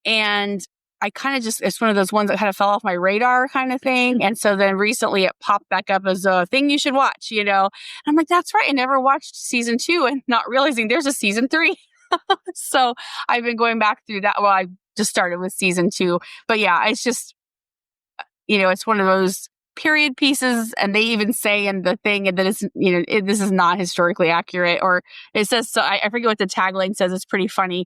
And I kind of it's one of those ones that kind of fell off my radar kind of thing. And so then recently it popped back up as a thing you should watch, And I'm like, that's right. I never watched season 2 and not realizing there's a season 3. So I've been going back through that. Well, I just started with season 2, but yeah, it's just, it's one of those period pieces. And they even say in the thing that it's, this is not historically accurate, or it says, so I forget what the tagline says. It's pretty funny,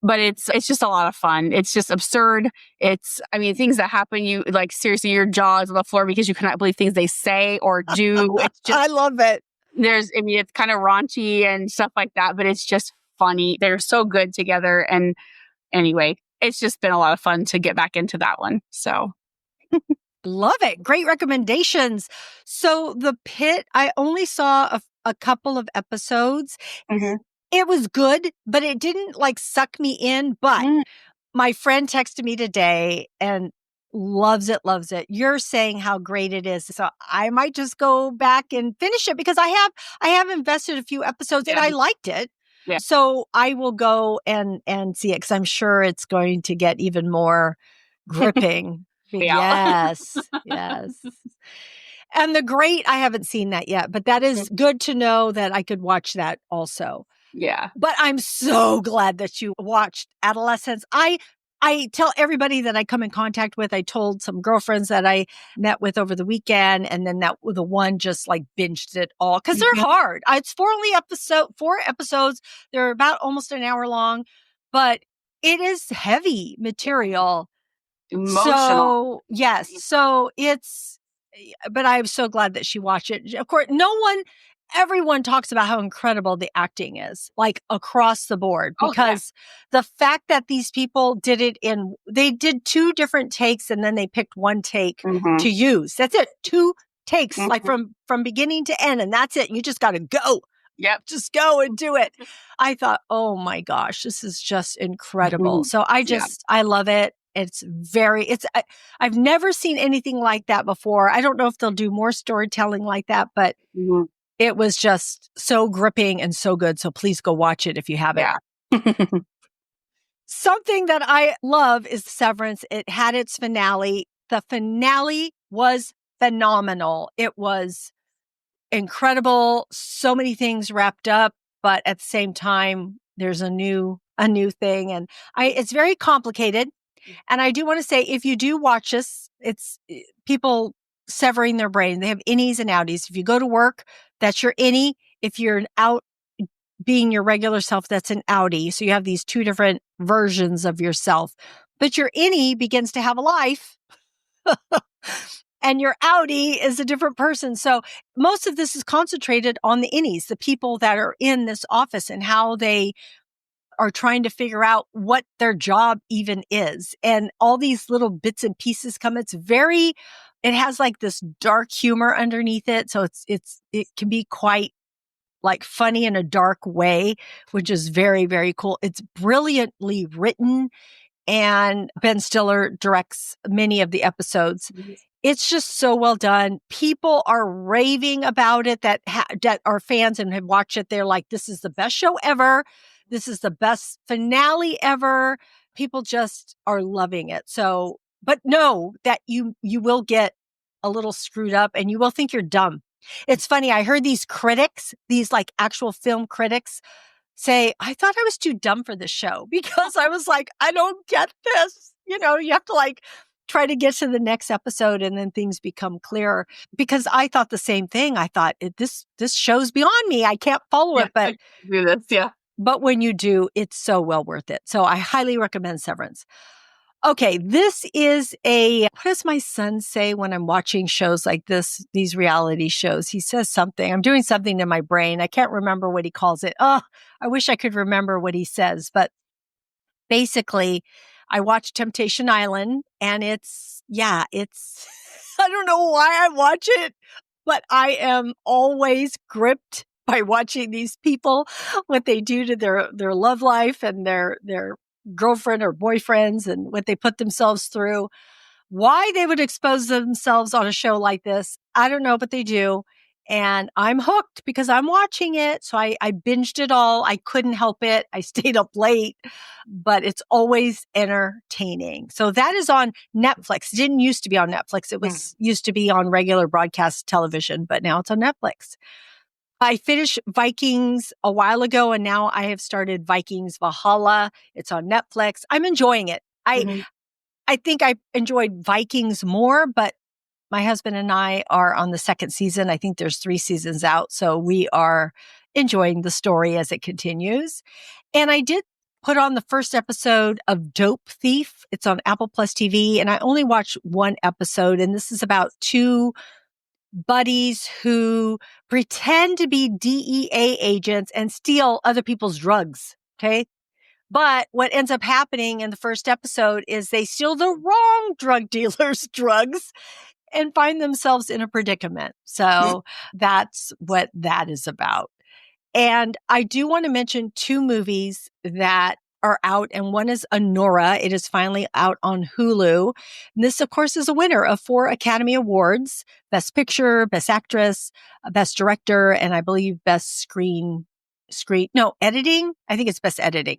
but it's just a lot of fun. It's just absurd. Things that happen, you like seriously, your jaw is on the floor because you cannot believe things they say or do. It's just, I love it. It's kind of raunchy and stuff like that, but it's just funny. They're so good together. And anyway, it's just been a lot of fun to get back into that one. So love it. Great recommendations. So The Pit, I only saw a couple of episodes. Mm-hmm. It was good, but it didn't suck me in. But my friend texted me today and loves it. You're saying how great it is. So I might just go back and finish it because I have invested a few episodes and I liked it. Yeah. So I will go and see it because I'm sure it's going to get even more gripping. Yes. And The Great, I haven't seen that yet, but that is good to know that I could watch that also. Yeah. But I'm so glad that you watched Adolescence. I tell everybody that I come in contact with. I told some girlfriends that I met with over the weekend, and then the one just binged it all because they're hard. It's 4 episodes. They're about almost an hour long, but it is heavy material. Emotional. So yes, but I'm so glad that she watched it. Of course, no one everyone talks about how incredible the acting is, like across the board, because the fact that these people did it they did 2 different takes and then they picked 1 take to use. That's it. 2 takes, like from beginning to end. And that's it. You just got to go. Yep. Just go and do it. I thought, oh my gosh, this is just incredible. So I love it. I've never seen anything like that before. I don't know if they'll do more storytelling like that, but it was just so gripping and so good. So please go watch it if you haven't. Yeah. Something that I love is Severance. It had its finale. The finale was phenomenal. It was incredible. So many things wrapped up, but at the same time, there's a new thing. And it's very complicated. And I do want to say, if you do watch this, it's people severing their brain. They have innies and outies. If you go to work, that's your innie. If you're out being your regular self, that's an outie. So you have these 2 different versions of yourself. But your innie begins to have a life. And your outie is a different person. So most of this is concentrated on the innies, the people that are in this office and how they are trying to figure out what their job even is. And all these little bits and pieces come. It has like this dark humor underneath it. So it can be quite like funny in a dark way, which is very, very cool. It's brilliantly written, and Ben Stiller directs many of the episodes. It's just so well done. People are raving about it that are fans and have watched it. They're like, this is the best show ever. This is the best finale ever. People just are loving it. So, but know that you will get a little screwed up and you will think you're dumb. It's funny. I heard these critics, these like actual film critics, say, I thought I was too dumb for this show, because I was like, I don't get this. You have to like try to get to the next episode and then things become clearer, because I thought the same thing. I thought this show's beyond me. I can't follow it, but do this. Yeah. But when you do, it's so well worth it. So I highly recommend Severance. Okay, this is what does my son say when I'm watching shows like this, these reality shows? He says something. I'm doing something in my brain. I can't remember what he calls it. Oh, I wish I could remember what he says. But basically, I watch Temptation Island, and it's, I don't know why I watch it, but I am always gripped by watching these people, what they do to their love life and their girlfriend or boyfriends, and what they put themselves through. Why they would expose themselves on a show like this, I don't know, but they do. And I'm hooked because I'm watching it. So I binged it all. I couldn't help it. I stayed up late, but it's always entertaining. So that is on Netflix. It didn't used to be on Netflix. It was used to be on regular broadcast television, but now it's on Netflix. I finished Vikings a while ago, and now I have started Vikings Valhalla. It's on Netflix. I'm enjoying it. I think I enjoyed Vikings more, but my husband and I are on the 2nd season. I think there's 3 seasons out. So we are enjoying the story as it continues. And I did put on the first episode of Dope Thief. It's on Apple Plus TV. And I only watched 1 episode. And this is about 2 buddies who pretend to be DEA agents and steal other people's drugs. Okay. But what ends up happening in the first episode is they steal the wrong drug dealer's drugs and find themselves in a predicament. So that's what that is about. And I do want to mention 2 movies that are out, and one is Honora. It is finally out on Hulu. And this, of course, is a winner of 4 Academy Awards: Best Picture, Best Actress, Best Director, and I believe Best Editing. I think it's Best Editing.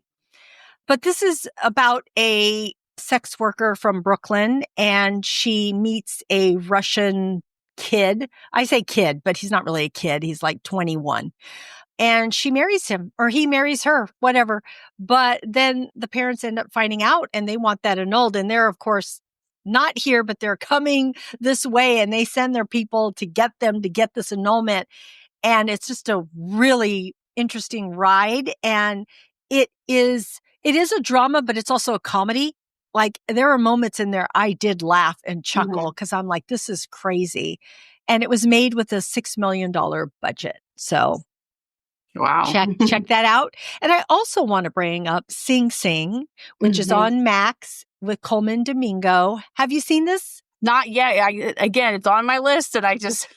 But this is about a sex worker from Brooklyn, and she meets a Russian kid. I say kid, but he's not really a kid. He's like 21. And she marries him, or he marries her, whatever. But then the parents end up finding out, and they want that annulled. And they're, of course, not here, but they're coming this way, and they send their people to get them to get this annulment. And it's just a really interesting ride. And it is a drama, but it's also a comedy. Like, there are moments in there I did laugh and chuckle because I'm like, this is crazy. And it was made with a $6 million budget. So Wow. check that out. And I also want to bring up Sing Sing, which is on Max with Coleman Domingo. Have you seen this? Not yet. Again, it's on my list, and I just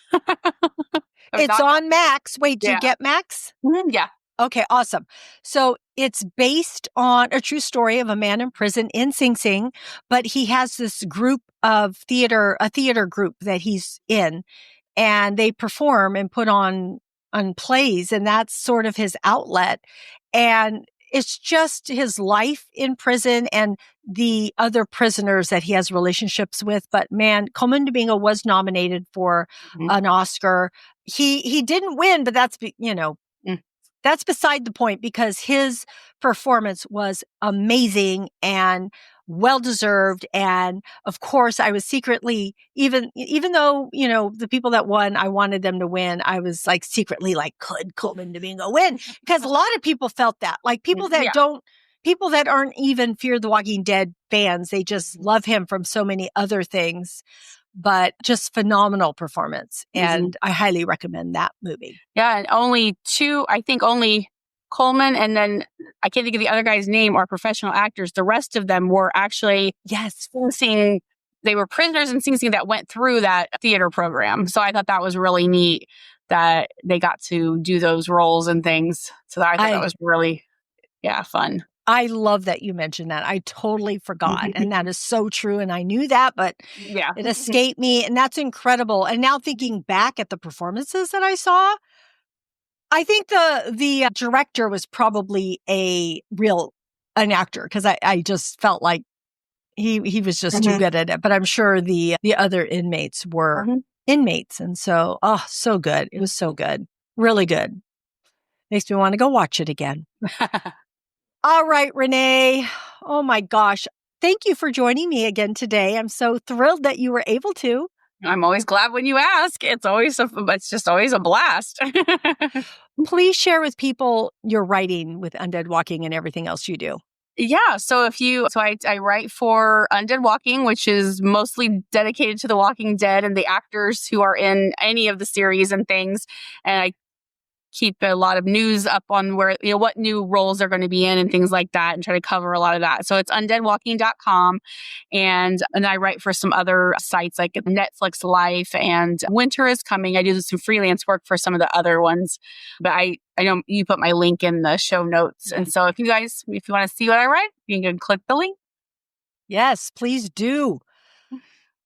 it's on Max. Wait, do you get Max? Yeah. Okay, awesome. So it's based on a true story of a man in prison in Sing Sing, but he has this group of a theater group that he's in, and they perform and put on plays, and that's sort of his outlet. And it's just his life in prison and the other prisoners that he has relationships with. But man, Coleman Domingo was nominated for an Oscar. He didn't win, but that's, that's beside the point, because his performance was amazing and well-deserved. And of course, I was secretly, even though, the people that won, I wanted them to win. I was like secretly like, could Coleman Domingo win? Because a lot of people felt that, like people that aren't even Fear the Walking Dead fans, they just love him from so many other things. But just phenomenal performance. And I highly recommend that movie. Yeah. And only Coleman and then I can't think of the other guy's name are professional actors. The rest of them were actually they were prisoners in Sing Sing that went through that theater program. So I thought that was really neat that they got to do those roles and things. So I thought that was really, fun. I love that you mentioned that. I totally forgot. And that is so true. And I knew that, but it escaped me. And that's incredible. And now thinking back at the performances that I saw, I think the director was probably an actor, because I just felt like he was just too good at it. But I'm sure the other inmates were inmates. And so, so good. It was so good. Really good. Makes me want to go watch it again. All right, Renee. Oh my gosh. Thank you for joining me again today. I'm so thrilled that you were able to. I'm always glad when you ask. It's just always a blast. Please share with people your writing with Undead Walking and everything else you do. Yeah. So I write for Undead Walking, which is mostly dedicated to The Walking Dead and the actors who are in any of the series and things. And I keep a lot of news up on where, what new roles they're going to be in and things like that, and try to cover a lot of that. So it's undeadwalking.com. And I write for some other sites like Netflix Life and Winter is Coming. I do some freelance work for some of the other ones, but I know you put my link in the show notes. And so if you want to see what I write, you can click the link. Yes, please do.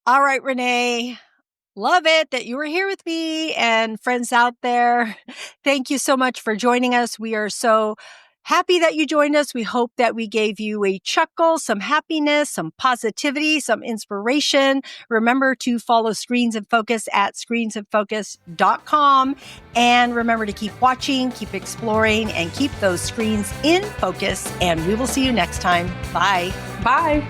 All right, Renee. Love it that you were here with me and friends out there. Thank you so much for joining us. We are so happy that you joined us. We hope that we gave you a chuckle, some happiness, some positivity, some inspiration. Remember to follow Screens in Focus at screensinfocus.com. And remember to keep watching, keep exploring, and keep those screens in focus. And we will see you next time. Bye. Bye.